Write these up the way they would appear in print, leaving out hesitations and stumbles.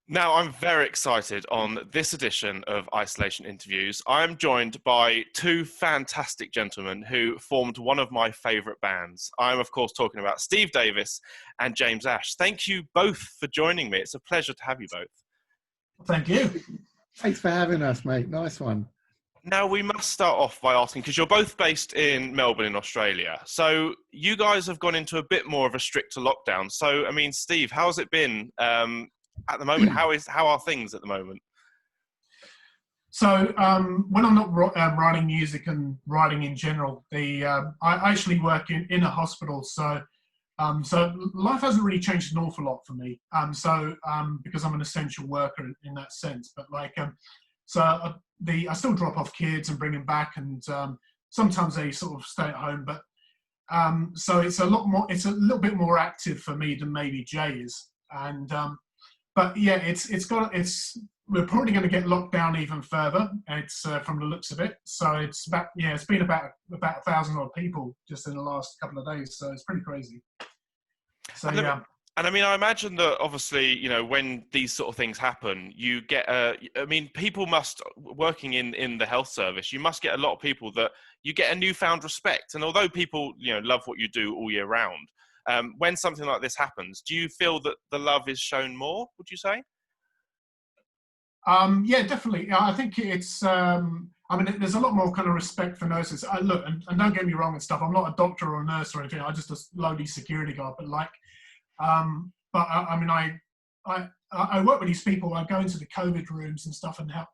Now, I'm very excited on this edition of Isolation Interviews. I'm joined by two fantastic gentlemen who formed one of my favourite bands. I'm, of course, talking about Steve Davis and James Ash. Thank you both for joining me. It's a pleasure to have you both. Thank you. Thanks for having us, mate. Nice one. Now, we must start off by asking, because you're both based in Melbourne in Australia, so you guys have gone into a bit more of a stricter lockdown. So, I mean, Steve, how's it been at the moment? How are things at the moment? So when I'm not writing music and writing in general, I actually work in a hospital. So life hasn't really changed an awful lot for me. Because I'm an essential worker in that sense. But I still drop off kids and bring them back, and sometimes they sort of stay at home. But so it's a little bit more active for me than maybe Jay is. And but yeah, we're probably going to get locked down even further. It's from the looks of it. So it's been about 1,000 odd people just in the last couple of days. So it's pretty crazy. So yeah. And I mean, I imagine that obviously, you know, when these sort of things happen, you get people must, working in the health service, you must get a lot of people that you get a newfound respect. And although people, you know, love what you do all year round, when something like this happens, do you feel that the love is shown more, would you say? Yeah, definitely. I think it's, there's a lot more kind of respect for nurses. Look, and don't get me wrong and stuff, I'm not a doctor or a nurse or anything. I'm just a lowly security guard, but I work with these people. I go into the COVID rooms and stuff and help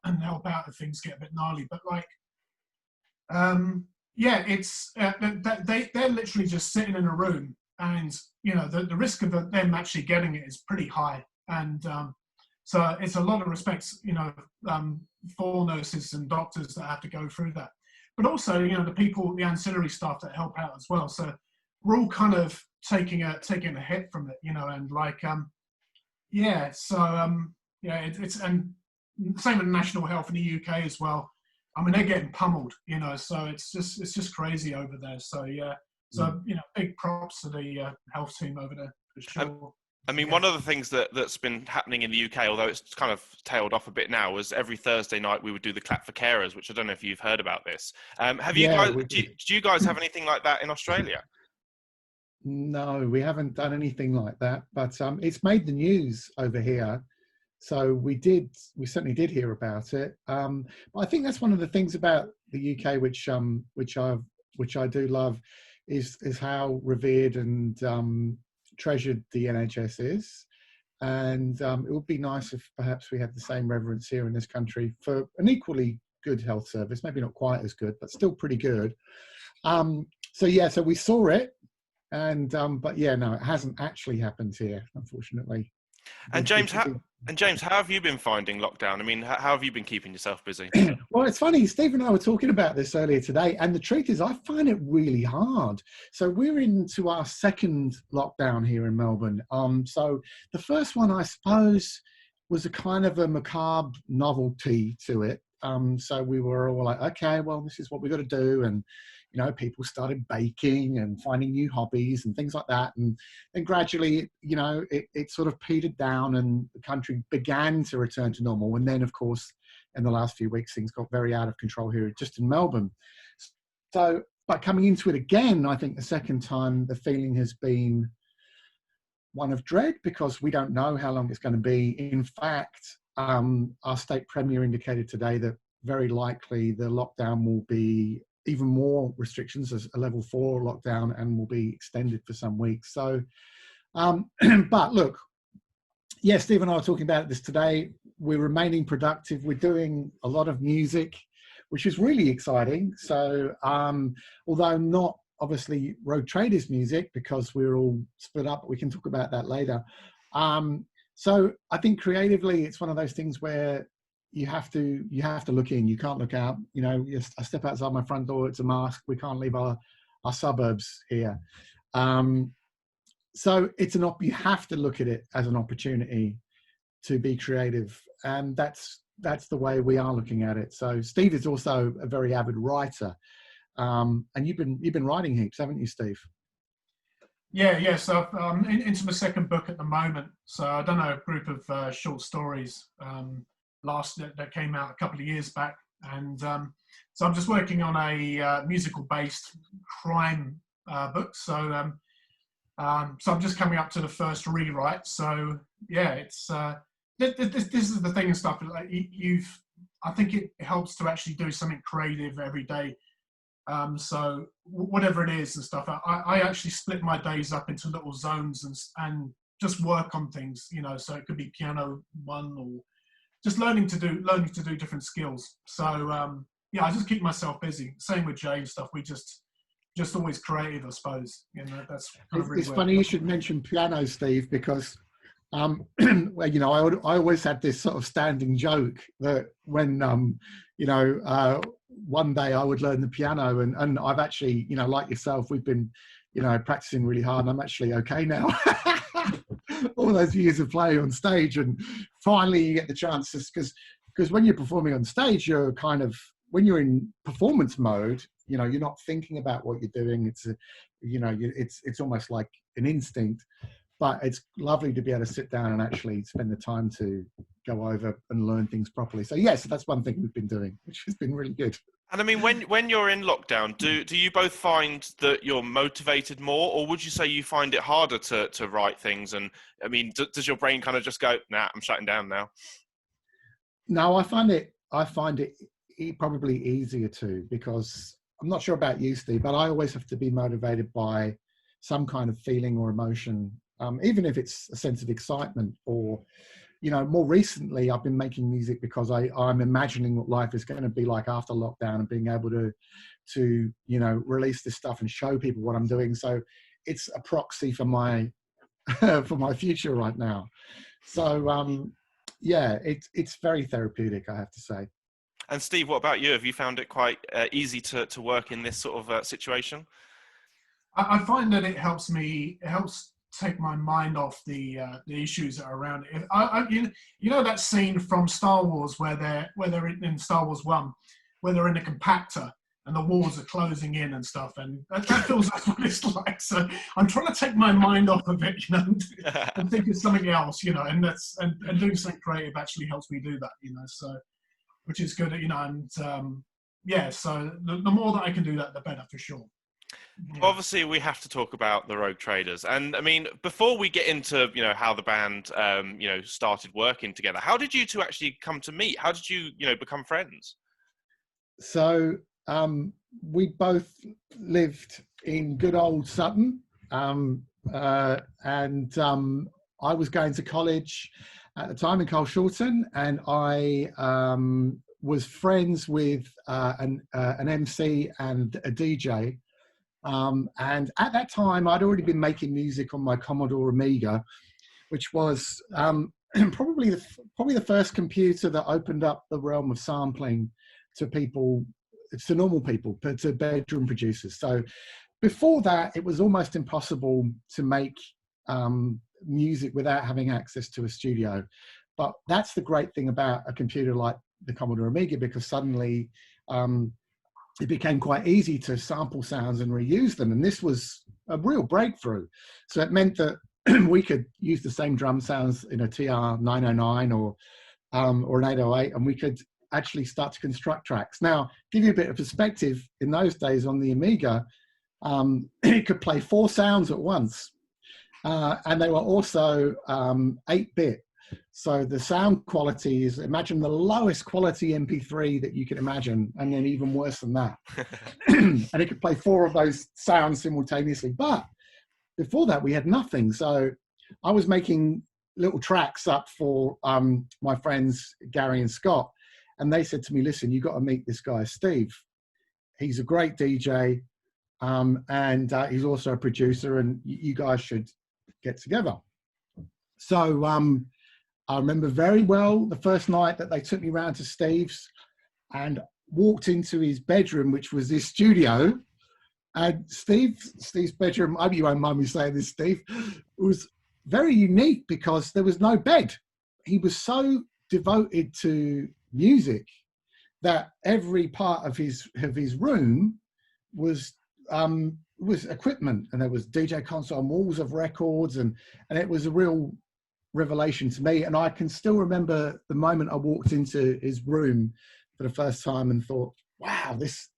out if things get a bit gnarly. But they're literally just sitting in a room, and you know the risk of them actually getting it is pretty high. And so it's a lot of respect, you know, for nurses and doctors that have to go through that. But also, you know, the ancillary staff that help out as well. So we're all kind of taking a hit from it, you know, and it's and same with National Health in the UK as well. I mean, they're getting pummeled, you know, so it's just crazy over there. So yeah, you know, big props to the health team over there for sure. I mean, one of the things that's been happening in the UK, although it's kind of tailed off a bit now, was every Thursday night we would do the Clap for Carers, which I don't know if you've heard about this. Do you guys have anything like that in Australia? No, we haven't done anything like that, but it's made the news over here. So we certainly did hear about it. But I think that's one of the things about the UK, which I do love, is how revered and treasured the NHS is. And it would be nice if perhaps we had the same reverence here in this country for an equally good health service, maybe not quite as good, but still pretty good. So we saw it. But yeah, no, it hasn't actually happened here, unfortunately. And James, how have you been finding lockdown? I mean, how have you been keeping yourself busy? Well, it's funny, Steve and I were talking about this earlier today, and the truth is I find it really hard. So we're into our second lockdown here in Melbourne. So the first one, I suppose, was a kind of a macabre novelty to it. So we were all like, okay, well, this is what we've got to do. And you know, people started baking and finding new hobbies and things like that. And then gradually, you know, it sort of petered down and the country began to return to normal. And then, of course, in the last few weeks, things got very out of control here, just in Melbourne. So, but coming into it again, I think the second time, the feeling has been one of dread, because we don't know how long it's going to be. In fact, our state premier indicated today that very likely the lockdown will be even more restrictions as a level 4 lockdown and will be extended for some weeks. So, but look, yeah, Steve and I were talking about this today. We're remaining productive. We're doing a lot of music, which is really exciting. So, although not obviously Rogue Traders music, because we're all split up, we can talk about that later. So I think creatively, it's one of those things where you have to look in. You can't look out. You know, I step outside my front door, it's a mask. We can't leave our suburbs here. So it's you have to look at it as an opportunity to be creative, and that's the way we are looking at it. So Steve is also a very avid writer, and you've been writing heaps, haven't you, Steve? Yeah. So I'm into my second book at the moment. So I done a group of short stories that came out a couple of years back, and so I'm just working on a musical-based crime book. So I'm just coming up to the first rewrite. So yeah, it's this is the thing and stuff. Like I think it helps to actually do something creative every day. So whatever it is and stuff, I actually split my days up into little zones and just work on things. So it could be piano one, or just learning to do different skills. So yeah, I just keep myself busy. Same with Jay and stuff. We just always creative, I suppose. That's kind of really It's funny you should mention piano, Steve, because well, I always had this sort of standing joke that when one day I would learn the piano, and I've actually, like yourself, we've been practicing really hard, and I'm actually okay now. All those years of playing on stage, and finally you get the chance, because when you're performing on stage, you're kind of, when you're in performance mode, you're not thinking about what you're doing. It's almost like an instinct. But it's lovely to be able to sit down and actually spend the time to go over and learn things properly. So yes, that's one thing we've been doing, which has been really good. And I mean, when you're in lockdown, do you both find that you're motivated more, or would you say you find it harder to write things? And I mean, does your brain kind of just go, nah, I'm shutting down now? No, I find it probably easier to, because I'm not sure about you, Steve, but I always have to be motivated by some kind of feeling or emotion. Even if it's a sense of excitement, or, more recently, I've been making music because I'm imagining what life is going to be like after lockdown, and being able to release this stuff and show people what I'm doing. So it's a proxy for my for my future right now. So yeah, it's very therapeutic, I have to say. And Steve, what about you? Have you found it quite easy to work in this sort of situation? I find that it helps take my mind off the issues that are around it. That scene from Star Wars where they're in Star Wars 1, where they're in a compactor and the walls are closing in and stuff, and that feels like what it's like. So I'm trying to take my mind off of it, and think of something else, and doing something creative actually helps me do that, so, which is good, yeah. So the more that I can do that, the better, for sure. Yeah. Obviously, we have to talk about the Rogue Traders, and I mean, before we get into how the band started working together, how did you two actually come to meet? How did you become friends? So we both lived in good old Sutton, and I was going to college at the time in Colshorton, and I was friends with an MC and a DJ. And at that time, I'd already been making music on my Commodore Amiga, which was probably the first computer that opened up the realm of sampling to people, to normal people, to bedroom producers. So before that, it was almost impossible to make music without having access to a studio. But that's the great thing about a computer like the Commodore Amiga, because suddenly it became quite easy to sample sounds and reuse them. And this was a real breakthrough. So it meant that we could use the same drum sounds in a TR-909 or an 808, and we could actually start to construct tracks. Now, give you a bit of perspective, in those days on the Amiga, it could play 4 sounds at once. And they were also 8-bit. So the sound quality is, imagine the lowest quality MP3 that you can imagine, and then even worse than that. And it could play 4 of those sounds simultaneously. But before that, we had nothing. So I was making little tracks up for my friends, Gary and Scott. And they said to me, listen, you've got to meet this guy, Steve. He's a great DJ, and he's also a producer, and you guys should get together. So I remember very well the first night that they took me round to Steve's and walked into his bedroom, which was his studio. And Steve's bedroom, I hope you won't mind me saying this, Steve, was very unique because there was no bed. He was so devoted to music that every part of his room was was equipment, and there was DJ console and walls of records, and it was a real revelation to me. And I can still remember the moment I walked into his room for the first time and thought, wow, this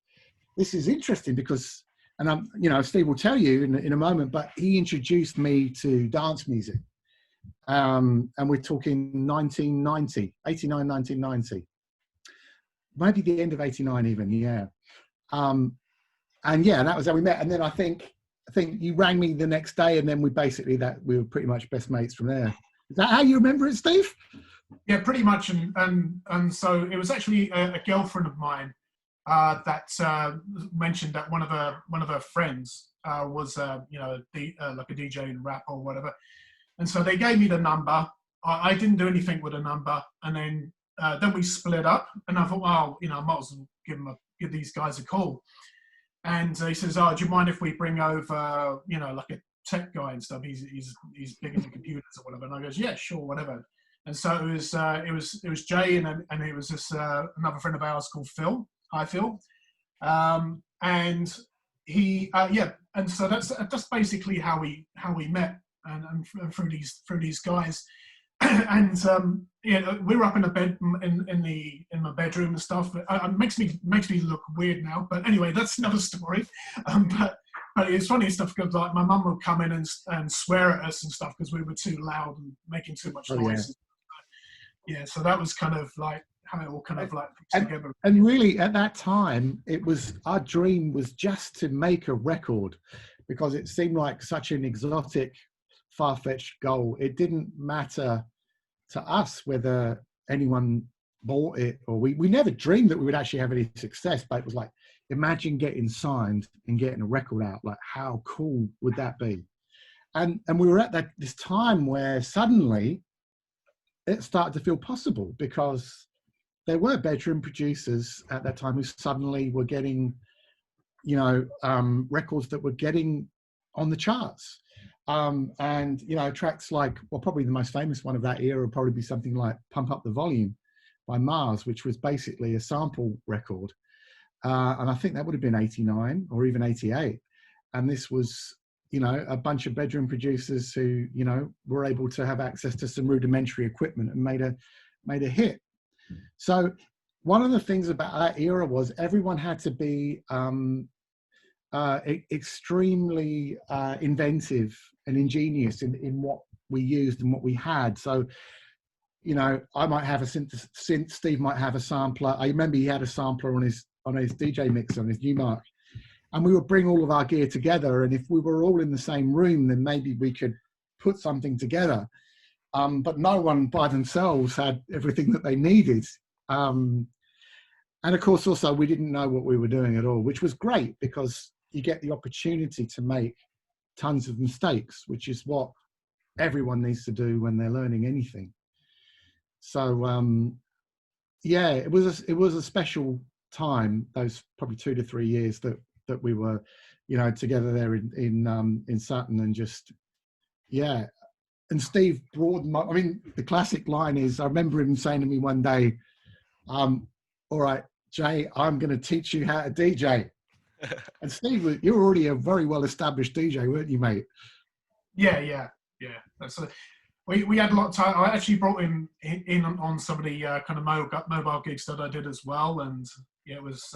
is interesting, because, and I'm, you know, Steve will tell you in a moment, but he introduced me to dance music. And we're talking 1990, 89, 1990, maybe the end of 89 even, yeah. And yeah, that was how we met. And then I think you rang me the next day, and then we were pretty much best mates from there. Is that how you remember it, Steve? Yeah, pretty much. And so it was actually a girlfriend of mine that mentioned that one of her friends was like a DJ in rap or whatever. And so they gave me the number. I didn't do anything with the number, and then we split up. And I thought, well, you know, I might as well give these guys a call. And he says, "Oh, do you mind if we bring over, you know, like a tech guy and stuff? He's big into computers or whatever." And I goes, "Yeah, sure, whatever." And so it was Jay and it was this another friend of ours called Phil. Hi, Phil. And he and so that's basically how we met, and through these guys. And we were up in a bed in my bedroom and stuff. It makes me look weird now, but anyway, that's another story. But it's funny stuff, because like my mum would come in and swear at us and stuff because we were too loud and making too much noise. Yeah, so that was kind of like how it all kind of like fits together. And really, at that time, it was, our dream was just to make a record, because it seemed like such an exotic, far-fetched goal. It didn't matter to us whether anyone bought it, or we never dreamed that we would actually have any success, but it was like, imagine getting signed and getting a record out. Like, how cool would that be? And we were at this time where suddenly it started to feel possible, because there were bedroom producers at that time who suddenly were getting, you know, records that were getting on the charts. And, you know, tracks like, well, probably the most famous one of that era would probably be something like Pump Up the Volume by Mars, which was basically a sample record. And I think that would have been 89 or even 88. And this was, you know, a bunch of bedroom producers who, you know, were able to have access to some rudimentary equipment and made a hit. So one of the things about that era was everyone had to be extremely inventive and ingenious in what we used and what we had. So, you know, I might have a synth, Steve might have a sampler. I remember he had a sampler on his DJ mixer, on his Newmark, and we would bring all of our gear together. And if we were all in the same room, then maybe we could put something together. But no one by themselves had everything that they needed. And of course, also, we didn't know what we were doing at all, which was great, because you get the opportunity to make tons of mistakes, which is what everyone needs to do when they're learning anything. So, yeah, it was a special time, those probably 2 to 3 years that we were, you know, together there in Sutton, and just, yeah. And Steve broadened I mean, the classic line is, I remember him saying to me one day, all right, Jay, I'm going to teach you how to DJ. And Steve, you were already a very well-established DJ, weren't you, mate? Yeah. That's we had a lot of time. I actually brought him in on some of the kind of mobile gigs that I did as well, and yeah, it was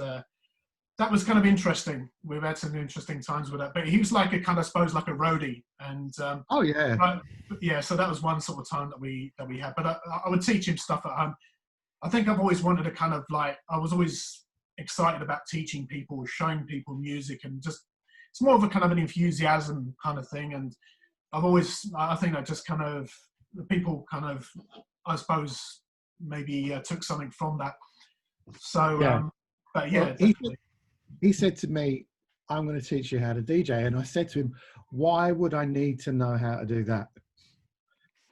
that was kind of interesting. We've had some interesting times with that. But he was like a kind of, I suppose, like a roadie, and oh yeah, yeah. So that was one sort of time that we had. But I would teach him stuff at home. I think I've always wanted to kind of like, I was always excited about teaching people, showing people music, and just, it's more of a kind of an enthusiasm kind of thing. And I think that just kind of, the people kind of, I suppose, maybe took something from that. So, yeah. But yeah. Well, he said to me, I'm going to teach you how to DJ. And I said to him, why would I need to know how to do that?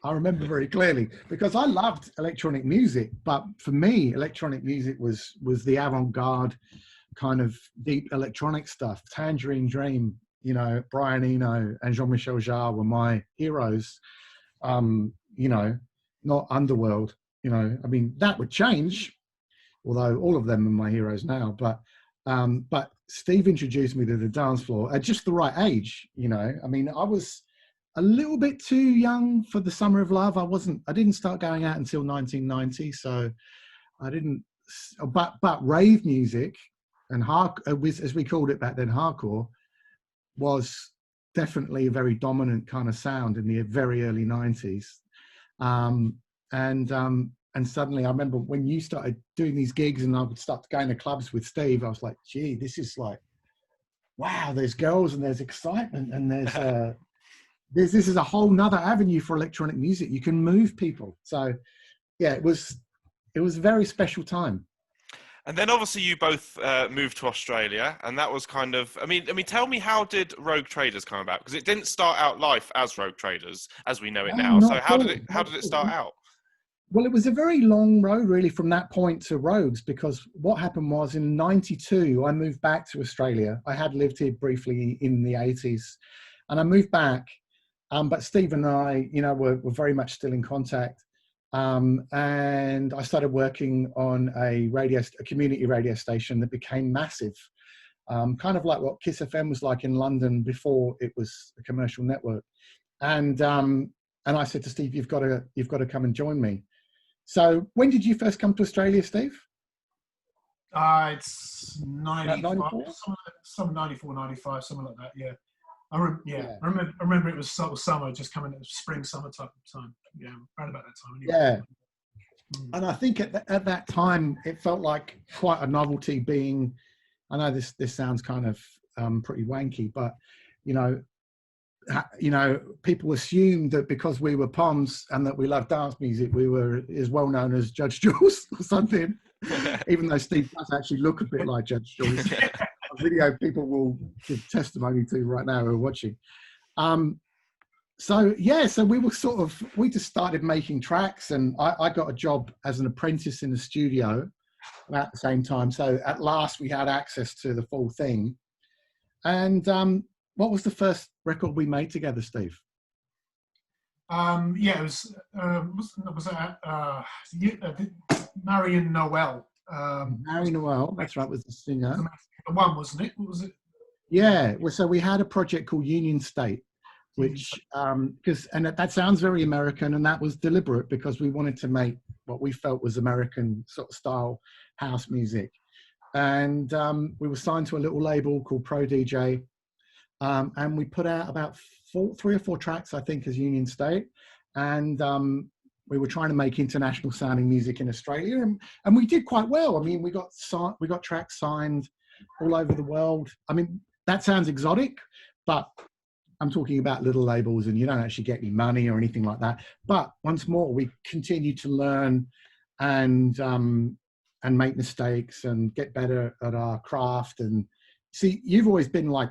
I remember very clearly, because I loved electronic music, but for me, electronic music was the avant-garde kind of deep electronic stuff. Tangerine Dream, you know, Brian Eno and Jean-Michel Jarre were my heroes. You know, not Underworld, you know, I mean, that would change, although all of them are my heroes now, but Steve introduced me to the dance floor at just the right age. You know, I mean, I was a little bit too young for the Summer of Love. I didn't start going out until 1990, so I didn't. But rave music and as we called it back then, hardcore, was definitely a very dominant kind of sound in the very early 90s. And suddenly I remember when you started doing these gigs and I would start going to clubs with Steve, I was like, gee, this is like, wow, there's girls and there's excitement and this is a whole nother avenue for electronic music. You can move people. So yeah, it was a very special time. And then obviously you both moved to Australia, and that was kind of, I mean, tell me, how did Rogue Traders come about? Because it didn't start out life as Rogue Traders as we know it now. So how did it start out? Well, it was a very long road really from that point to Rogues, because what happened was in 92, I moved back to Australia. I had lived here briefly in the 80s and I moved back. But Steve and I, you know, were very much still in contact. And I started working on a community radio station that became massive, kind of like what Kiss FM was like in London before it was a commercial network. And I said to Steve, you've got to come and join me. So when did you first come to Australia, Steve? It's 94, some 94, 95, something like that. Yeah. I remember it was sort of summer, just coming in spring, summer type of time. Yeah, right about that time. Anyway. Yeah. And I think at that time, it felt like quite a novelty being, I know this sounds kind of pretty wanky, but, you know, people assumed that because we were Poms and that we loved dance music, we were as well known as Judge Jules or something, even though Steve does actually look a bit like Judge Jules. A video people will give testimony to right now who are watching. So we just started making tracks, and I got a job as an apprentice in the studio at the same time. So at last we had access to the full thing. And what was the first record we made together, Steve? It was Marion Noel. Marion Noel, that's right, was the singer. The one, wasn't it? What was it? Yeah, well, so we had a project called Union State, which, and that sounds very American, and that was deliberate because we wanted to make what we felt was American sort of style house music. And we were signed to a little label called Pro DJ, and we put out about 3 or 4 tracks, I think, as Union State. And we were trying to make international sounding music in Australia, and we did quite well. I mean, we got tracks signed all over the world. I mean, that sounds exotic, but I'm talking about little labels, and you don't actually get any money or anything like that. But once more, we continue to learn and make mistakes and get better at our craft. And see, you've always been like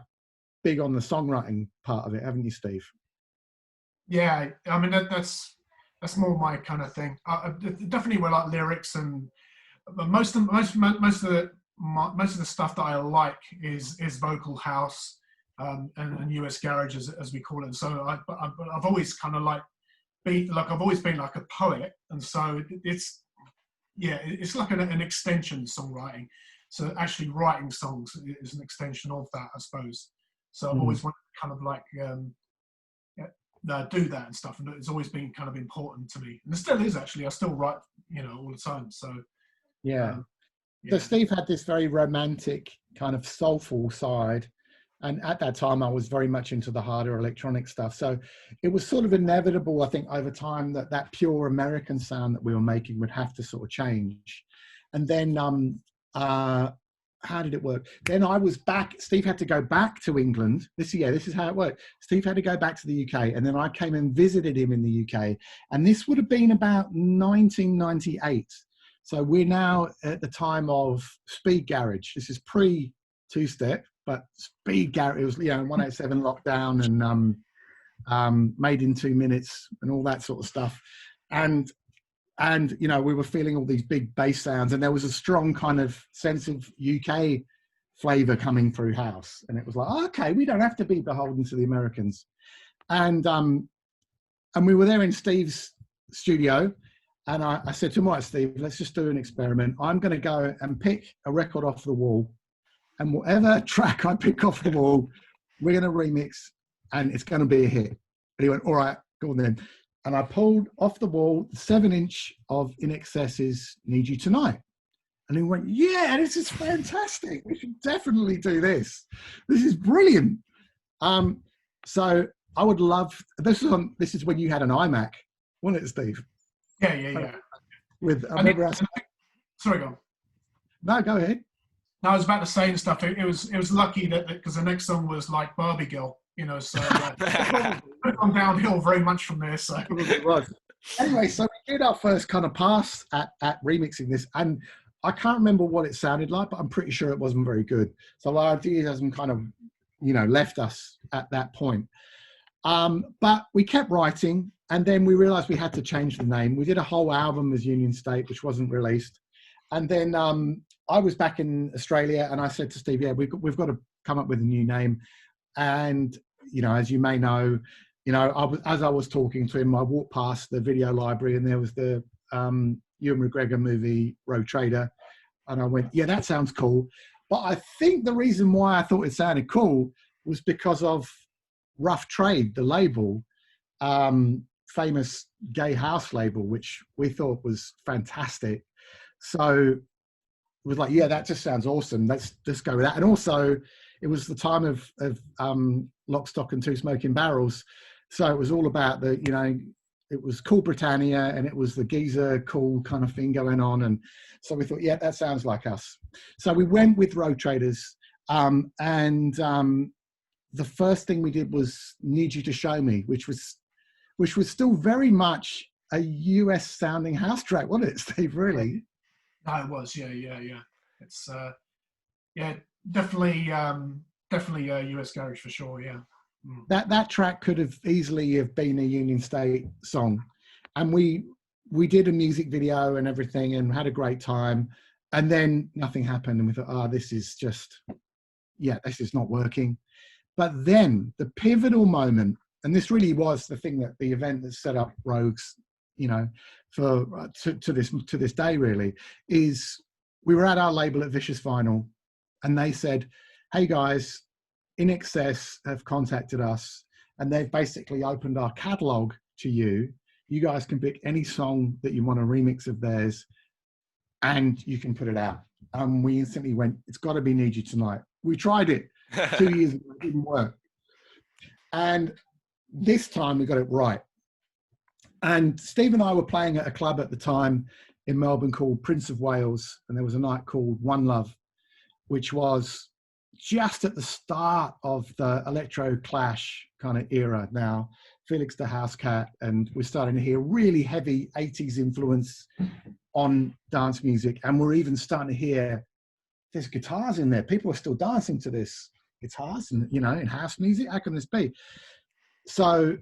big on the songwriting part of it, haven't you, Steve? Yeah, I mean that's more my kind of thing. Definitely, we like lyrics, and most of the stuff that I like is vocal house and US garage as we call it. So I've always kind of I've always been like a poet, and so it's like an extension songwriting. So actually writing songs is an extension of that, I suppose. So I've always wanted to kind of like do that and stuff, and it's always been kind of important to me, and it still is actually. I still write, all the time. So So Steve had this very romantic kind of soulful side, and at that time I was very much into the harder electronic stuff. So it was sort of inevitable, I think, over time that pure American sound that we were making would have to sort of change. And then how did it work? Then I was back. Steve had to go back to England. This is how it worked. Steve had to go back to the UK, and then I came and visited him in the UK. And this would have been about 1998. So we're now at the time of speed garage. This is pre two-step, but speed garage. It was 187 lockdown and made in 2 minutes and all that sort of stuff. And we were feeling all these big bass sounds, and there was a strong kind of sense of UK flavor coming through house. And it was like, okay, we don't have to be beholden to the Americans. And we were there in Steve's studio, and I said to him, right, Steve, let's just do an experiment. I'm going to go and pick a record off the wall, and whatever track I pick off the wall, we're going to remix, and it's going to be a hit. And he went, all right, go on then. And I pulled off the wall the 7-inch of In Excess's Need You Tonight. And he went, yeah, this is fantastic. We should definitely do this. This is brilliant. So I would love, this is when you had an iMac, wasn't it, Steve? Yeah. Sorry, go on. No, go ahead. No, I was about to say and stuff. It was lucky that because the next song was like Barbie Girl, you know, so it's gone downhill very much from there. So it was. Anyway, so we did our first kind of pass at remixing this, and I can't remember what it sounded like, but I'm pretty sure it wasn't very good. So our enthusiasm kind of, left us at that point. But we kept writing, and then we realized we had to change the name. We did a whole album as Union State, which wasn't released. And then I was back in Australia, and I said to Steve, yeah, we've got to come up with a new name. And, as you may know, as I was talking to him, I walked past the video library, and there was the Ewan McGregor movie, Road Trader. And I went, yeah, that sounds cool. But I think the reason why I thought it sounded cool was because of Rough Trade, the label, famous gay house label, which we thought was fantastic. So it was like, yeah, that just sounds awesome. Let's just go with that. And also, it was the time of Lock, Stock and Two Smoking Barrels. So it was all about it was Cool Britannia, and it was the geezer cool kind of thing going on. And so we thought, yeah, that sounds like us. So we went with Road Traders. The first thing we did was Need You to Show Me, which was still very much a US sounding house track, wasn't it, Steve, really? No, it was, yeah. It's definitely US garage for sure, yeah. That track could have easily have been a Union State song, and we did a music video and everything and had a great time, and then nothing happened, and we thought, this is not working. But then the pivotal moment, and this really was the thing that the event that set up Rogues, for to this day really, is we were at our label at Vicious Vinyl, and they said, hey guys, In Excess have contacted us, and they've basically opened our catalog to you. You guys can pick any song that you want a remix of theirs, and you can put it out. And we instantly went, it's got to be Need You Tonight. We tried it 2 years ago, it didn't work. And this time we got it right. And Steve and I were playing at a club at the time in Melbourne called Prince of Wales, and there was a night called One Love, which was just at the start of the electro clash kind of era. Now Felix the House Cat, and we're starting to hear really heavy 80s influence on dance music, and we're even starting to hear there's guitars in there. People are still dancing to this guitars, and in house music. How can this be? So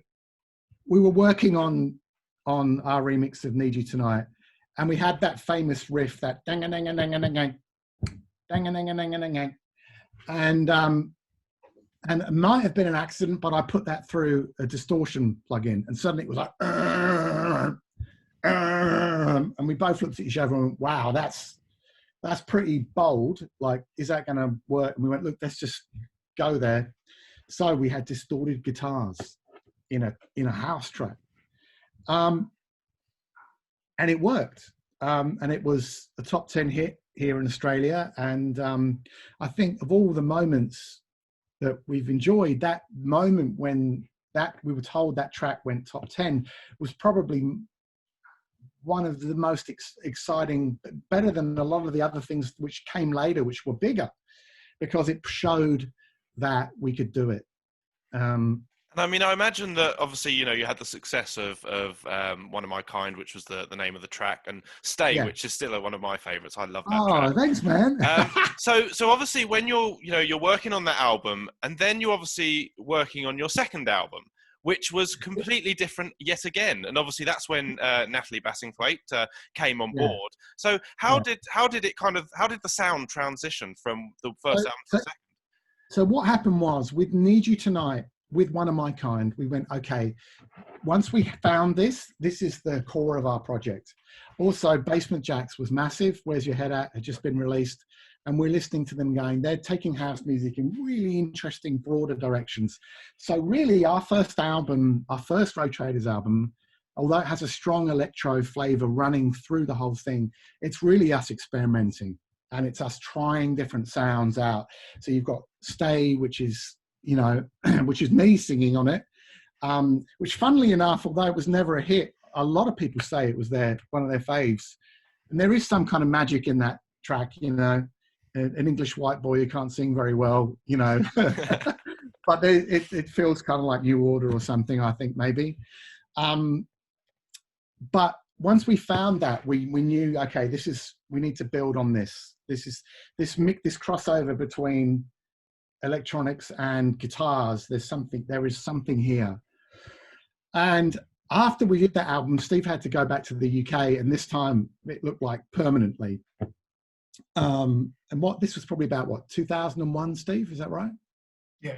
we were working on our remix of Need You Tonight, and we had that famous riff, that dang dang dang dang dang dang dang dang dang. And it might have been an accident, but I put that through a distortion plugin, and suddenly it was like, and we both looked at each other and went, wow, that's pretty bold. Like, is that going to work? And we went, look, let's just go there. So we had distorted guitars in a house track, and it worked. And it was a top 10 hit here in Australia. And I think of all the moments that we've enjoyed, that moment when we were told that track went top 10 was probably one of the most exciting, better than a lot of the other things which came later, which were bigger, because it showed that we could do it. And I mean, I imagine that obviously, you had the success of One of My Kind, which was the name of the track, and Stay, yeah, which is still one of my favorites. I love that track. Oh, thanks, man. So obviously when you're working on that album, and then you're obviously working on your second album, which was completely different yet again. And obviously that's when Natalie Bassingthwaighte came on board. So how did the sound transition from the first album to the second? So what happened was, with Need You Tonight, with One of My Kind, we went, okay, once we found this is the core of our project. Also, Basement Jaxx was massive. Where's Your Head At had just been released. and we're listening to them going, they're taking house music in really interesting, broader directions. So really our first album, our first Road Traders album, although it has a strong electro flavor running through the whole thing, it's really us experimenting, and it's us trying different sounds out. So you've got Stay, which is, you know, which is me singing on it, which funnily enough, although it was never a hit, a lot of people say it was one of their faves. And there is some kind of magic in that track, you know, an English white boy who can't sing very well, you know, but it feels kind of like New Order or something, I think maybe. But once we found that, we knew, okay, we need to build on this. This crossover between electronics and guitars. There is something here. And after we did that album, Steve had to go back to the UK, and this time it looked like permanently. And this was probably about 2001, Steve, is that right? Yeah,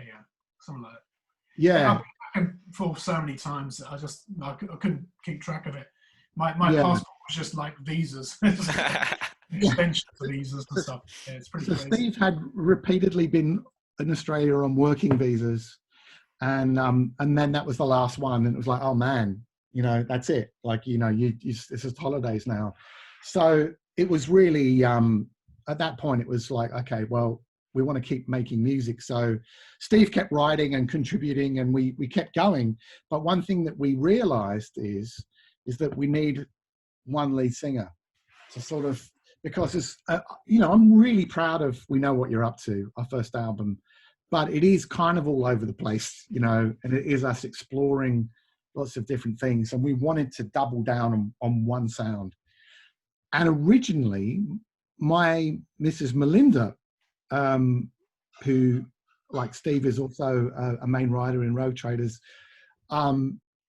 something like that. Yeah. I've been back and forth so many times, I couldn't keep track of it. My passport was just like visas, extensions of visas and stuff. Yeah, it's pretty crazy. Steve had repeatedly been in Australia on working visas, and then that was the last one, and it was like, oh man, you know, that's it. Like, you know, this is holidays now. So it was really at that point it was like, okay, well, we want to keep making music. So Steve kept writing and contributing, and we kept going. But one thing that we realized is that we need one lead singer to sort of, because it's, you know, I'm really proud of We Know What You're Up To, our first album, but it is kind of all over the place, you know, and it is us exploring lots of different things. And we wanted to double down on one sound. And originally, my Mrs. Melinda, who, like Steve, is also a main writer in Road Traders,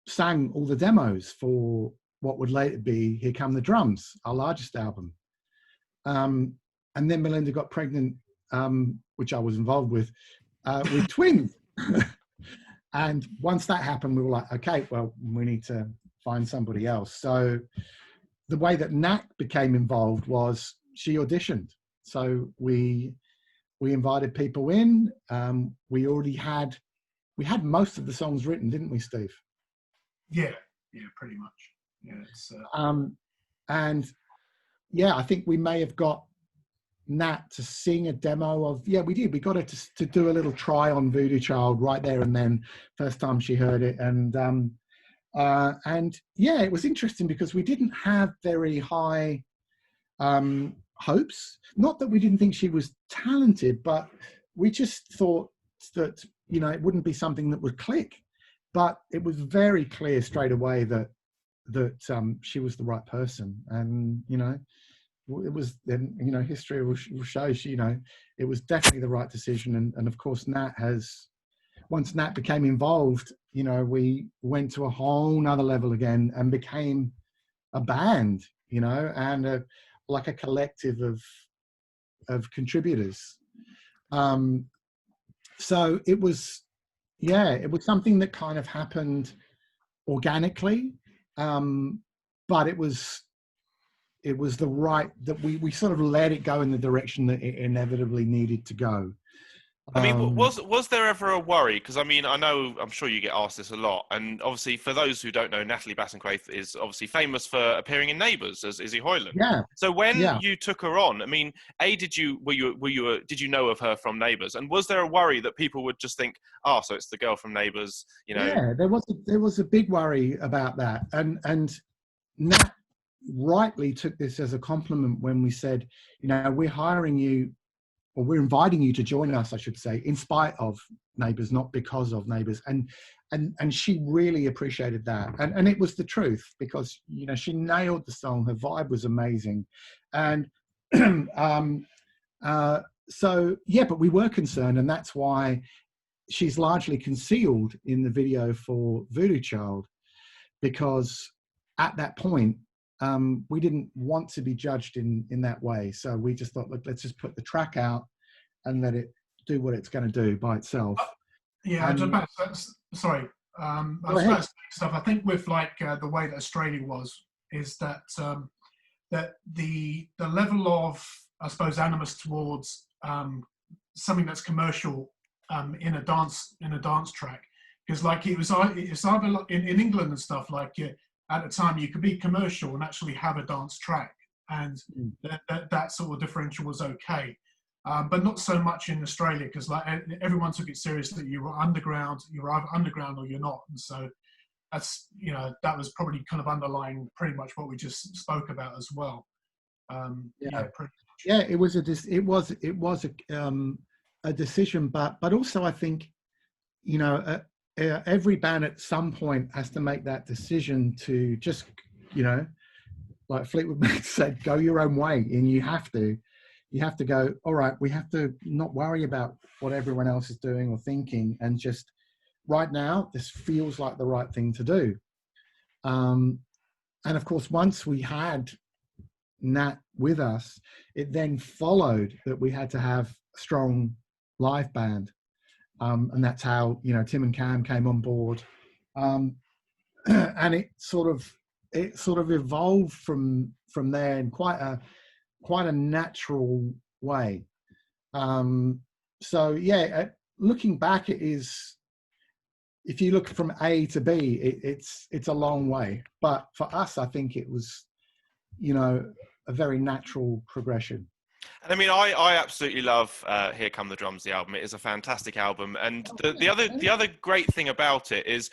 sang all the demos for what would later be Here Come the Drums, our largest album. And then Melinda got pregnant, which I was involved with twins. And once that happened, we were like, okay, well, we need to find somebody else. So the way that Nat became involved was she auditioned. So we invited people in. We had most of the songs written, didn't we, Steve? Yeah, pretty much. Yeah, it's and yeah, I think we may have got Nat to sing a demo of, we did. We got her to do a little try on Voodoo Child right there and then, first time she heard it. And yeah, it was interesting because we didn't have very high hopes. Not that we didn't think she was talented, but we just thought that, you know, it wouldn't be something that would click. But it was very clear straight away that she was the right person. And, you know, it was, then, you know, history will show she, you know, it was definitely the right decision. And of course, once Nat became involved, you know, we went to a whole nother level again and became a band, you know, and like a collective of contributors. So it was something that kind of happened organically, but it was the right, that we sort of let it go in the direction that it inevitably needed to go. I mean, was there ever a worry? Because I mean, I'm sure you get asked this a lot, and obviously for those who don't know, Natalie Bassingthwaighte is obviously famous for appearing in Neighbours as Izzy Hoyland. Yeah. So when you took her on, I mean, did you know of her from Neighbours, and was there a worry that people would just think, oh, so it's the girl from Neighbours, you know? Yeah, there was a big worry about that, and Nat rightly took this as a compliment when we said, you know, we're hiring you, or we're inviting you to join us, I should say, in spite of Neighbours, not because of Neighbours. And she really appreciated that. And it was the truth, because, you know, she nailed the song. Her vibe was amazing. And so, yeah, but we were concerned. And that's why she's largely concealed in the video for Voodoo Child, because at that point, we didn't want to be judged in that way. So we just thought, look, let's just put the track out and let it do what it's going to do by itself. Yeah, sorry. Stuff. I think with like the way that Australia is that that the level of I suppose, animus towards something that's commercial in a dance track, because like it's either like in England and stuff, like at the time you could be commercial and actually have a dance track, and that sort of differential was okay. But not so much in Australia, because like everyone took it seriously. You were underground, you're either underground or you're not, and so that's, you know, that was probably kind of underlying pretty much what we just spoke about as well. Yeah, it was a decision, but also I think, you know, every band at some point has to make that decision to just, you know, like Fleetwood Mac said, go your own way, and you have to go, all right, we have to not worry about what everyone else is doing or thinking, and just right now, this feels like the right thing to do. And of course, once we had Nat with us, it then followed that we had to have a strong live band. And that's how, you know, Tim and Cam came on board. And it sort of evolved from there in quite a natural way. So yeah, looking back, it is, if you look from A to B, it's a long way. But for us, I think it was, you know, a very natural progression. And I mean, I absolutely love Here Come the Drums, the album. It is a fantastic album. And the other great thing about it is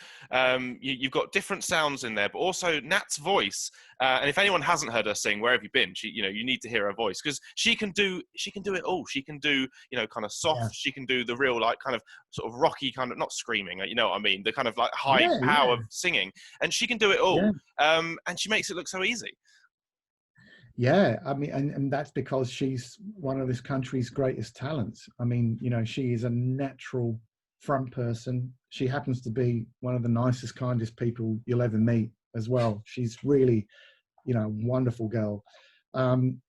you've got different sounds in there, but also Nat's voice. And if anyone hasn't heard her sing, where have you been? You need to hear her voice, because she can do it all. She can do, you know, kind of soft. Yeah. She can do the real, like, kind of sort of rocky kind of, not screaming, you know what I mean? The kind of like high power singing. And she can do it all. Yeah. And she makes it look so easy. Yeah, I mean, and that's because she's one of this country's greatest talents. I mean, you know, she is a natural front person. She happens to be one of the nicest, kindest people you'll ever meet as well. She's really, you know, wonderful girl. And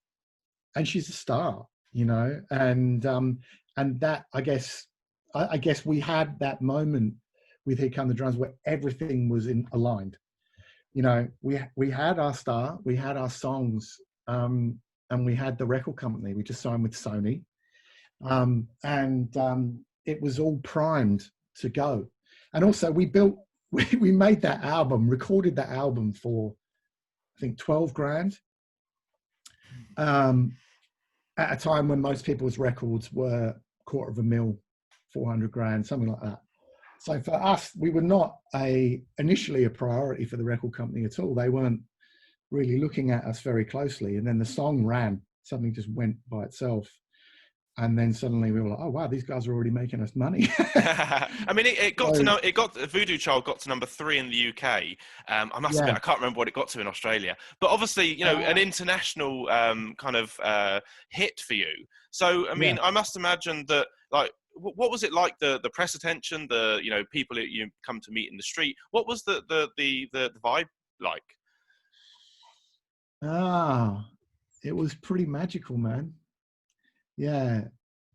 she's a star, you know, and that, I guess we had that moment with Here Come the Drums where everything was aligned. You know, we had our star, we had our songs, and we had the record company. We just signed with Sony, and it was all primed to go. And also we made that album, recorded that album for, I think, 12 grand, at a time when most people's records were $250,000, 400 grand, something like that. So for us, we were not initially a priority for the record company at all. They weren't really looking at us very closely. And then the song ran, something just went by itself. And then suddenly we were like, oh wow, these guys are already making us money. I mean, Voodoo Child got to number 3 in the UK. I must admit, I can't remember what it got to in Australia. But obviously, you know, an international kind of hit for you. So, I mean, I must imagine that, like, what was it like, the press attention, the, you know, people that you come to meet in the street? What was the vibe like? It was pretty magical, man. Yeah,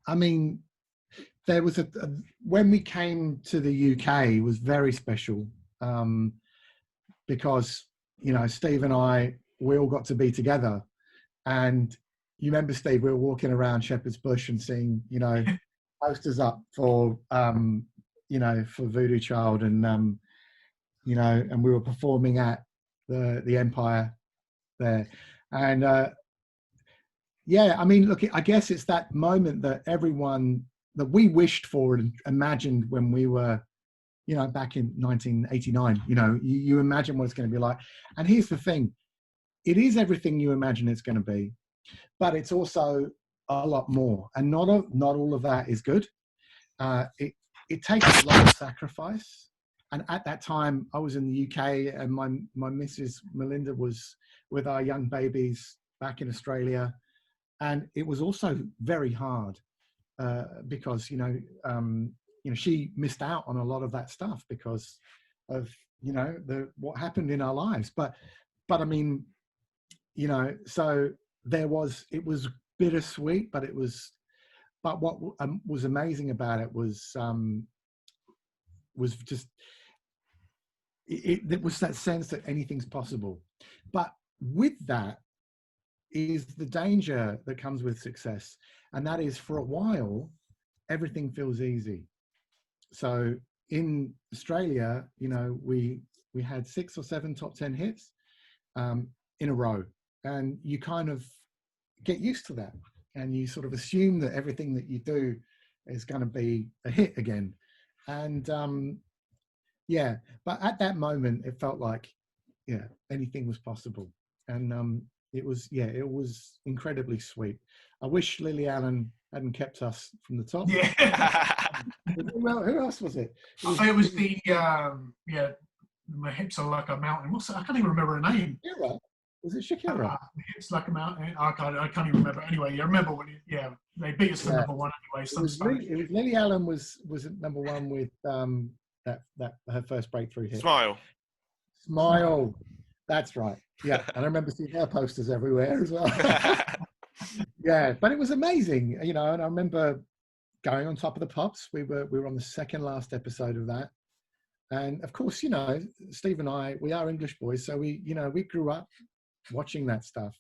I mean, there was when we came to the UK, it was very special, because, you know, Steve and we all got to be together. And you remember, Steve, we were walking around Shepherd's Bush and seeing, you know, posters up for, you know, for Voodoo Child, and, you know, and we were performing at the Empire there. And yeah, I mean, look, I guess it's that moment that that we wished for and imagined when we were, you know, back in 1989. You know, you imagine what it's going to be like. And here's the thing, it is everything you imagine it's going to be, but it's also a lot more, and not all of that is good. It takes a lot of sacrifice. And at that time, I was in the UK, and my Mrs. Melinda was with our young babies back in Australia. And it was also very hard, because, you know, she missed out on a lot of that stuff because of, you know, what happened in our lives. But I mean, you know, so it was bittersweet, but what was amazing about it was just, it was that sense that anything's possible. But with that, is the danger that comes with success. And that is, for a while, everything feels easy. So in Australia, you know, we had 6 or 7 top 10 hits in a row, and you kind of get used to that, and you sort of assume that everything that you do is going to be a hit again. And yeah, but at that moment, it felt like, yeah, anything was possible. And it was incredibly sweet. I wish Lily Allen hadn't kept us from the top. Yeah. Well, who else was it? It was the my hips are like a mountain. I can't even remember her name. Shakira. Was it Shakira? Hips like a mountain. I can't even remember. Anyway, you remember when? They beat us for number one anyway. It was Lily Allen was at number one with that her first breakthrough hit. Smile. That's right. Yeah, and I remember seeing her posters everywhere as well. Yeah, but it was amazing, you know. And I remember going on Top of the Pops. We were on the second last episode of that, and of course, you know, Steve and I, we are English boys, so we grew up watching that stuff.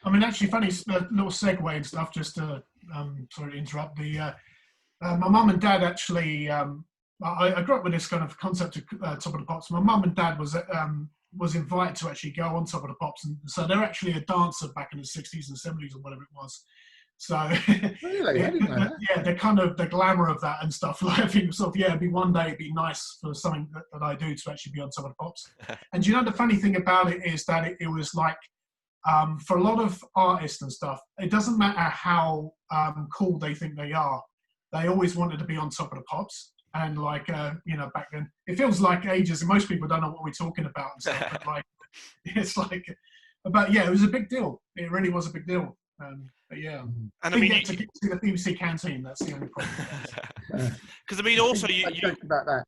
I mean, actually, funny little segue and stuff. Just to sorry to interrupt. My mum and dad actually. I grew up with this kind of concept of Top of the Pops. My mum and dad was invited to actually go on Top of the Pops, and so they're actually a dancer back in the 60s and 70s or whatever it was. So really, I didn't know that. Yeah, the kind of the glamour of that and stuff. Like, I think sort of, it'd be one day it'd be nice for something that I do to actually be on Top of the Pops. And you know, the funny thing about it is that it was like, for a lot of artists and stuff, it doesn't matter how cool they think they are, they always wanted to be on Top of the Pops. And like, you know, back then, it feels like ages, and most people don't know what we're talking about and stuff. But like, it's like, but yeah, it was a big deal. It really was a big deal. But yeah, and I mean, to get to the BBC canteen, that's the only problem. Because I mean, also you about that.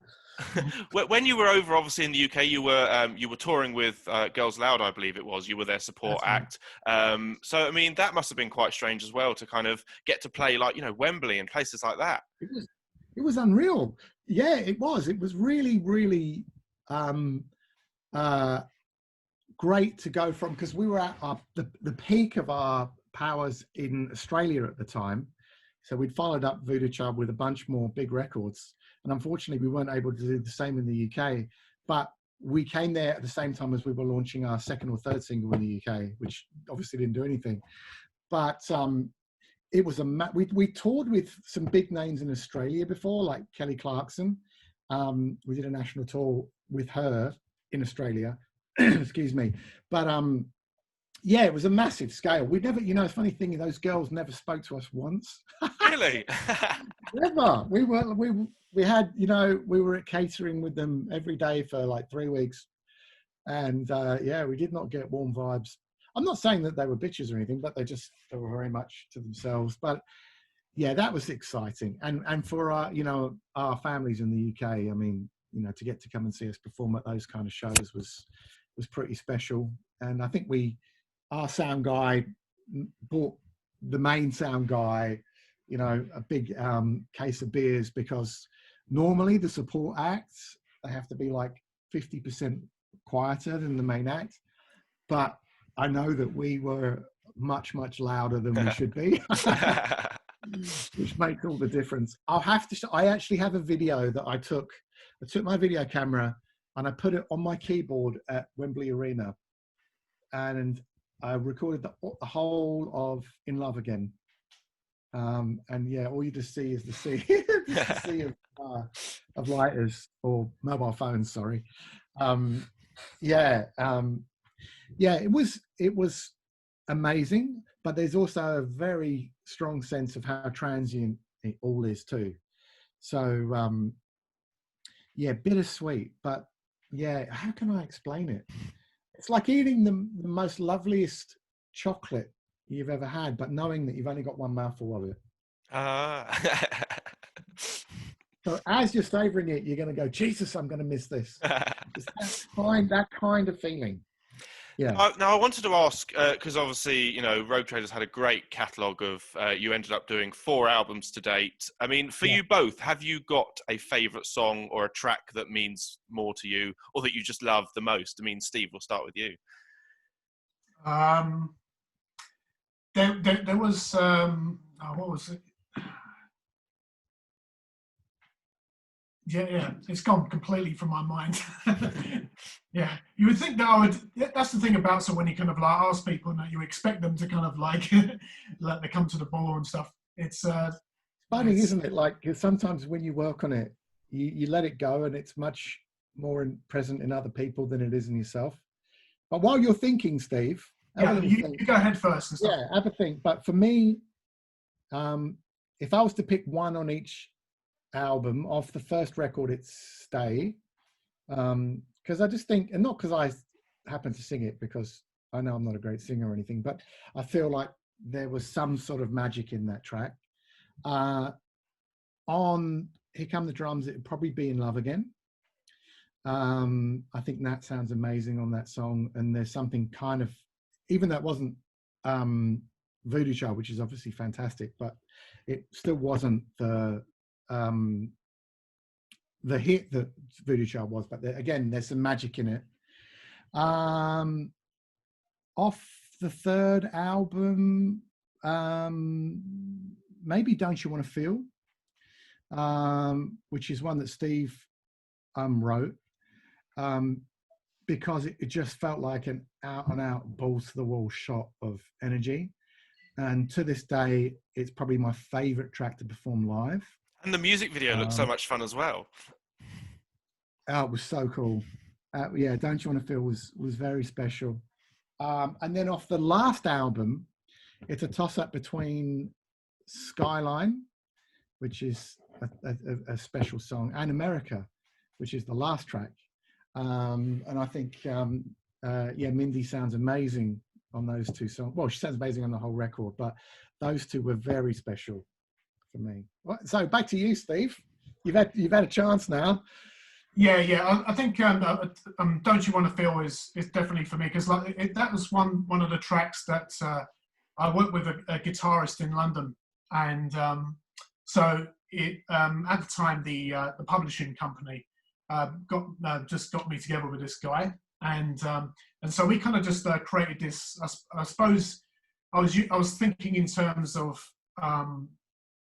When you were over, obviously in the UK, you were touring with Girls Loud, I believe it was. You were their support act. So I mean, that must have been quite strange as well to kind of get to play, like, you know, Wembley and places like that. It was unreal. Yeah, it was. It was really, really great to go from, because we were at the peak of our powers in Australia at the time. So we'd followed up Voodoo Child with a bunch more big records. And unfortunately, we weren't able to do the same in the UK. But we came there at the same time as we were launching our second or third single in the UK, which obviously didn't do anything. But it was we toured with some big names in Australia before, like Kelly Clarkson. We did a national tour with her in Australia. Excuse me. But yeah, it was a massive scale. We never, you know, it's funny thing, those girls never spoke to us once. Really? Never. We had, you know, we were at catering with them every day for like 3 weeks. And yeah, we did not get warm vibes. I'm not saying that they were bitches or anything, but they were very much to themselves. But yeah, that was exciting. And for our, you know, our families in the UK, I mean, you know, to get to come and see us perform at those kind of shows was pretty special. And I think our sound guy bought the main sound guy, you know, a big case of beers, because normally the support acts, they have to be like 50% quieter than the main act. But I know that we were much, much louder than we should be, which makes all the difference. I actually have a video that I took my video camera and I put it on my keyboard at Wembley Arena. And I recorded the whole of In Love Again. And yeah, all you just see is the sea of lighters, or mobile phones, sorry. Yeah, it was amazing, but there's also a very strong sense of how transient it all is too. So yeah, bittersweet, but yeah, how can I explain it? It's like eating the most loveliest chocolate you've ever had, but knowing that you've only got one mouthful of it. So as you're savouring it, you're going to go, Jesus, I'm going to miss this. That kind of feeling. Yeah. Now, I wanted to ask, because obviously, you know, Rogue Traders had a great catalogue of, you ended up doing 4 albums to date. I mean, for you both, have you got a favourite song or a track that means more to you, or that you just love the most? I mean, Steve, we'll start with you. there was what was it? Yeah, it's gone completely from my mind. Yeah, you would think that I would. That's the thing about, so when you kind of like ask people and that you expect them to kind of like let they come to the ball and stuff. It's funny, isn't it? Like sometimes when you work on it, you let it go, and it's much more present in other people than it is in yourself. But while you're thinking, Steve, yeah, you go ahead first and stuff. Yeah, have a think. But for me, if I was to pick one on each album, off the first record, it's Stay. Because I just think, and not because I happen to sing it, because I know I'm not a great singer or anything, but I feel like there was some sort of magic in that track. On Here Come the Drums, it would probably be In Love Again. I think Nat sounds amazing on that song, and there's something kind of, even though it wasn't Voodoo Child, which is obviously fantastic, but it still wasn't the hit that Voodoo Child was. But again, there's some magic in it. Off the third album, maybe Don't You Want to Feel, which is one that Steve wrote, because it just felt like an out-and-out balls-to-the-wall shot of energy. And to this day, it's probably my favourite track to perform live. And the music video looks so much fun as well. Oh, it was so cool. Yeah, Don't You Want to Feel was very special. And then off the last album, it's a toss-up between Skyline, which is a special song, and America, which is the last track. And I think, Mindy sounds amazing on those two songs. Well, she sounds amazing on the whole record, but those two were very special for me. So back to you, Steve. You've had a chance now. Yeah. I think Don't You Want to Feel is definitely for me, because that was one of the tracks that I worked with a guitarist in London, and so it at the time the publishing company just got me together with this guy, and so we kind of just created this. I suppose I was thinking in terms of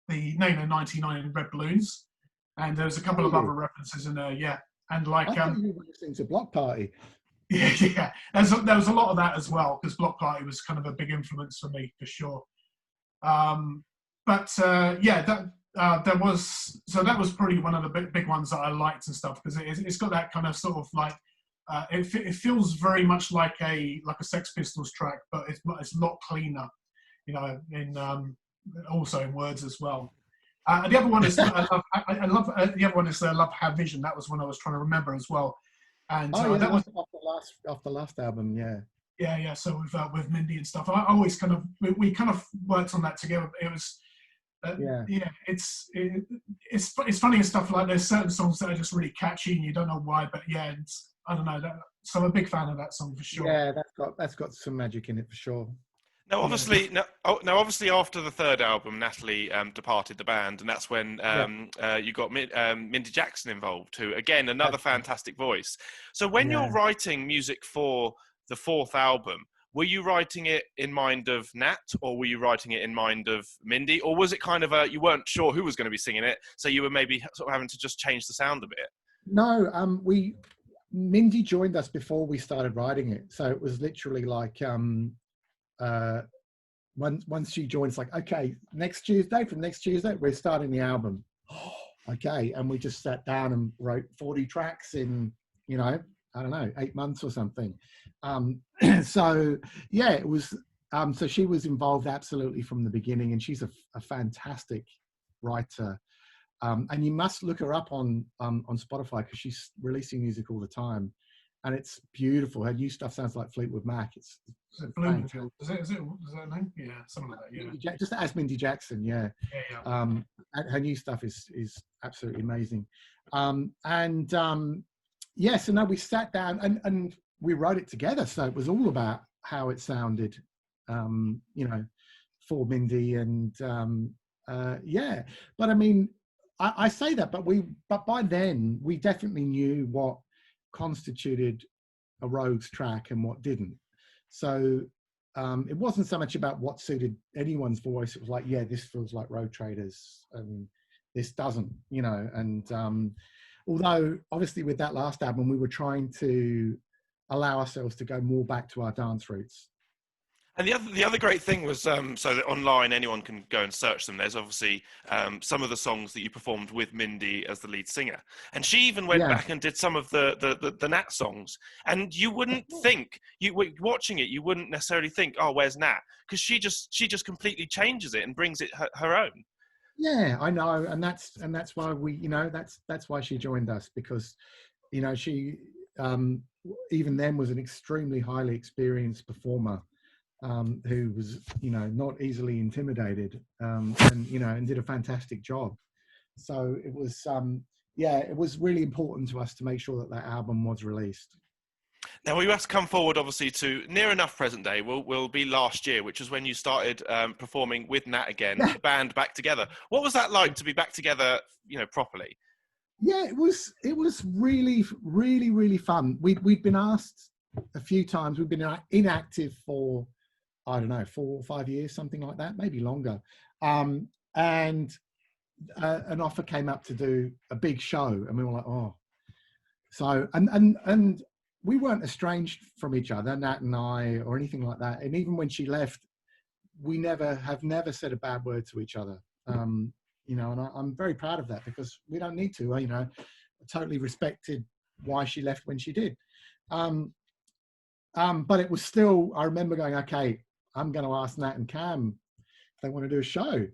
the 99 Red Balloons, and there's a couple of other references in there, yeah. And like, I thought you were listening to Block Party. Yeah. There was a lot of that as well, because Block Party was kind of a big influence for me, for sure. That was probably one of the big ones that I liked and stuff, because it's got that kind of sort of like, it feels very much like a Sex Pistols track, but it's a lot cleaner, in also in words as well. The other one is I love the other one is Love Have Vision. That was one I was trying to remember as well. And that was off the last album, yeah. Yeah. So with Mindy and stuff, I always kind of we kind of worked on that together. It was it's funny and stuff, like there's certain songs that are just really catchy and you don't know why, but yeah, I don't know. So I'm a big fan of that song for sure. Yeah, that's got some magic in it for sure. Now, obviously, obviously, after the third album, Natalie departed the band, and that's when you got Mindy Jackson involved, who, again, another fantastic voice. So when you're writing music for the fourth album, were you writing it in mind of Nat, or were you writing it in mind of Mindy, or was it kind of you weren't sure who was going to be singing it, so you were maybe sort of having to just change the sound a bit? No, Mindy joined us before we started writing it, so it was literally like. Once she joined, it's like, okay, from next Tuesday, we're starting the album. Okay, and we just sat down and wrote 40 tracks in, I don't know, 8 months or something. So yeah, it was. So she was involved absolutely from the beginning, and she's a fantastic writer. And you must look her up on Spotify, because she's releasing music all the time. And it's beautiful. Her new stuff sounds like Fleetwood Mac. Is it Bloomfield? Is that a name? Yeah, something like that. Yeah. Just as Mindy Jackson. Yeah. And her new stuff is absolutely amazing. So no, we sat down and we wrote it together. So it was all about how it sounded, for Mindy, and But I mean, I say that, but by then we definitely knew what constituted a Rogues track and what didn't. So it wasn't so much about what suited anyone's voice. It was like, yeah, this feels like Road Traders and this doesn't, you know. And although obviously with that last album, we were trying to allow ourselves to go more back to our dance roots. And the other great thing was, so that online anyone can go and search them. There's obviously some of the songs that you performed with Mindy as the lead singer, and she even went back and did some of the Nat songs. And you wouldn't think, watching it, you wouldn't necessarily think, oh, where's Nat? Because she just completely changes it and brings it her own. Yeah, I know, and that's why we, you know, that's why she joined us, because, you know, she even then was an extremely highly experienced performer. Who was, you know, not easily intimidated, and, you know, and did a fantastic job. So it was, it was really important to us to make sure that album was released. Now we must come forward, obviously, to near enough present day. Will be last year, which is when you started performing with Nat again, the band back together. What was that like to be back together, you know, properly? Yeah, it was really, really, really fun. We'd been asked a few times. We've been inactive for, I don't know, 4 or 5 years, something like that, maybe longer. And an offer came up to do a big show, and we were like, oh. So, and we weren't estranged from each other, Nat and I, or anything like that. And even when she left, we have never said a bad word to each other. You know, and I'm very proud of that, because we don't need to. You know, totally respected why she left when she did. But it was still, I remember going, okay, I'm going to ask Nat and Cam if they want to do a show.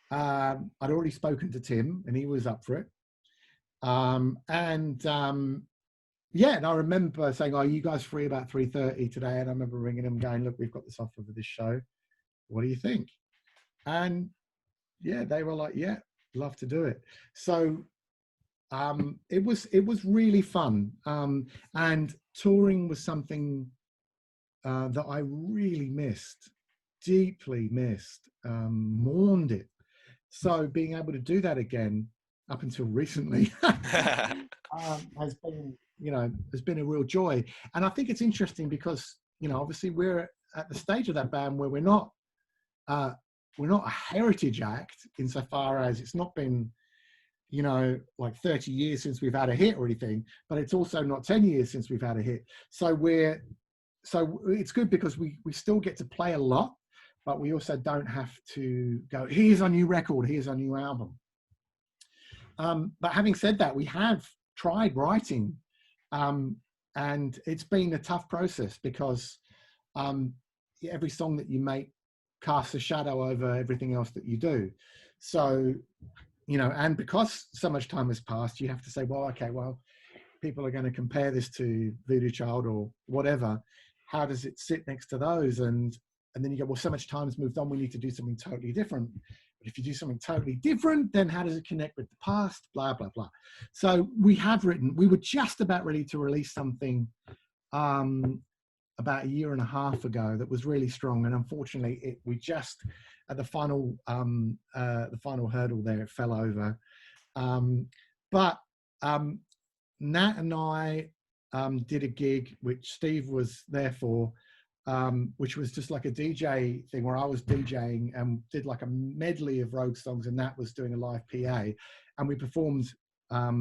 I'd already spoken to Tim, and he was up for it. And I remember saying, "Are you guys free about 3:30 today?" And I remember ringing them, going, "Look, we've got this offer for this show. What do you think?" And yeah, they were like, "Yeah, love to do it." So it was really fun, and touring was something that I really missed, deeply missed, mourned it. So being able to do that again up until recently has been a real joy. And I think it's interesting because, you know, obviously we're at the stage of that band where we're not a heritage act, insofar as it's not been, you know, like 30 years since we've had a hit or anything, but it's also not 10 years since we've had a hit. So it's good because we still get to play a lot, but we also don't have to go, here's our new record, here's our new album. But having said that, we have tried writing, and it's been a tough process, because every song that you make casts a shadow over everything else that you do. So, you know, and because so much time has passed, you have to say, well, okay, well, people are going to compare this to Voodoo Child or whatever. How does it sit next to those? And then you go, well, so much time has moved on, we need to do something totally different. But if you do something totally different, then how does it connect with the past? Blah, blah, blah. So we were just about ready to release something about 1.5 years ago that was really strong. And unfortunately, we just, at the final hurdle there, it fell over. But Nat and I did a gig, which Steve was there for, which was just like a DJ thing where I was DJing and did like a medley of Rogue songs, and Nat was doing a live PA, and we performed a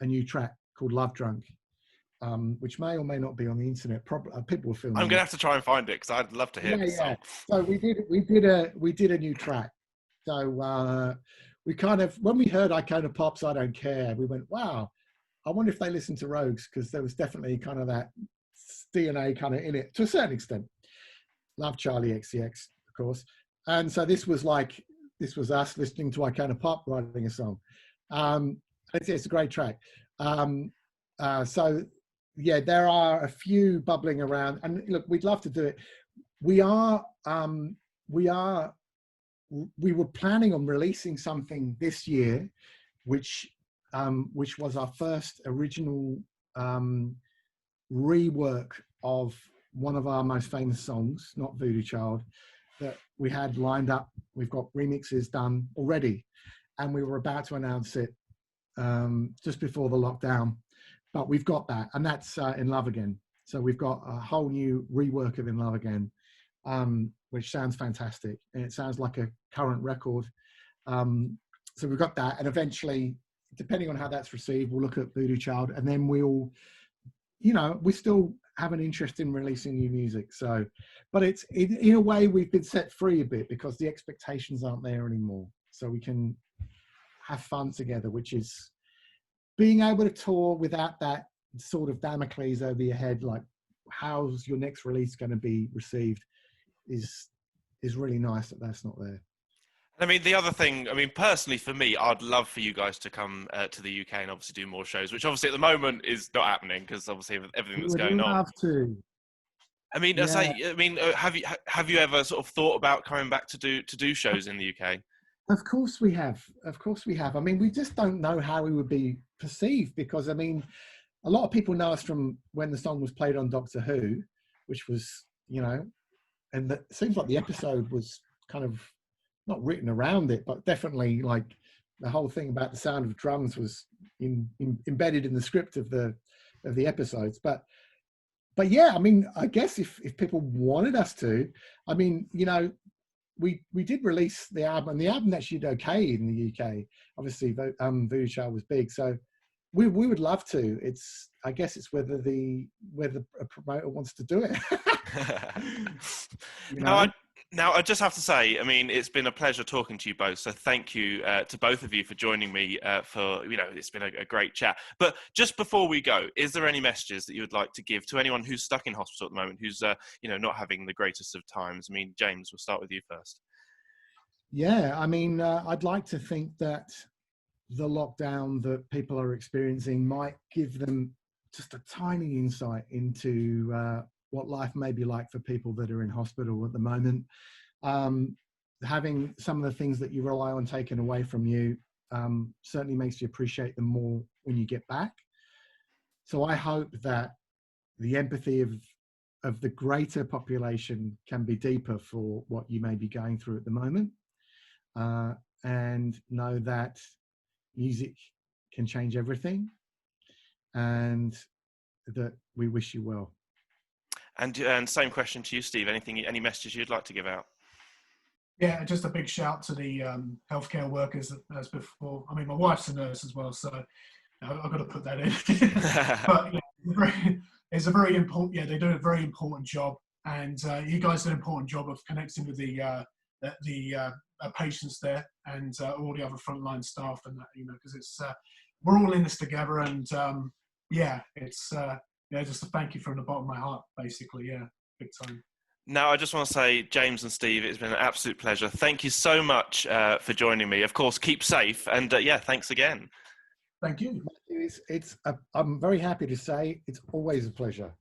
new track called Love Drunk, which may or may not be on the internet. People were filming. I'm gonna have to try and find it, because I'd love to hear this song. So we did a new track. So we kind of, when we heard Icona Pop's I Don't Care, we went, wow, I wonder if they listened to Rogues, because there was definitely kind of that DNA kind of in it to a certain extent. Love Charlie XCX, of course. And so this was us listening to Icona Pop writing a song. It's a great track. So yeah, there are a few bubbling around, and look, we'd love to do it. We were planning on releasing something this year, which was our first original rework of one of our most famous songs, not Voodoo Child, that we had lined up. We've got remixes done already, and we were about to announce it just before the lockdown. But we've got that, and that's In Love Again. So we've got a whole new rework of In Love Again, which sounds fantastic, and it sounds like a current record. So we've got that, and eventually, depending on how that's received, we'll look at Voodoo Child, and then we'll, we still have an interest in releasing new music. So, but it's in a way we've been set free a bit because the expectations aren't there anymore. So we can have fun together, which is being able to tour without that sort of Damocles over your head, like how's your next release going to be received, is really nice that that's not there. I mean, the other thing, personally for me, I'd love for you guys to come to the UK and obviously do more shows, which obviously at the moment is not happening because obviously everything that's going on. We'd love to. Have you ever sort of thought about coming back to do shows in the UK? Of course we have. We just don't know how we would be perceived because, a lot of people know us from when the song was played on Doctor Who, which was, and it seems like the episode was kind of not written around it, but definitely like the whole thing about the sound of drums was embedded in the script of the episodes. But yeah, I guess if people wanted us to, we did release the album, and the album actually did okay in the UK. Obviously, Voodoo Child was big, so we would love to. I guess it's whether a promoter wants to do it. Now, I just have to say, it's been a pleasure talking to you both. So thank you to both of you for joining me it's been a great chat. But just before we go, is there any messages that you would like to give to anyone who's stuck in hospital at the moment, who's, not having the greatest of times? James, we'll start with you first. Yeah, I'd like to think that the lockdown that people are experiencing might give them just a tiny insight into what life may be like for people that are in hospital at the moment. Having some of the things that you rely on taken away from you certainly makes you appreciate them more when you get back. So I hope that the empathy of the greater population can be deeper for what you may be going through at the moment, and know that music can change everything, and that we wish you well. And same question to you, Steve. Any messages you'd like to give out? Yeah, just a big shout to the healthcare workers as before. My wife's a nurse as well, so I've got to put that in. But it's a very important. Yeah, they do a very important job, and you guys do an important job of connecting with the patients there and all the other frontline staff, and that, because it's we're all in this together, and it's. Just a thank you from the bottom of my heart, basically. Yeah, big time. Now, I just want to say, James and Steve, it's been an absolute pleasure. Thank you so much for joining me. Of course, keep safe, and thanks again. Thank you. I'm very happy to say it's always a pleasure.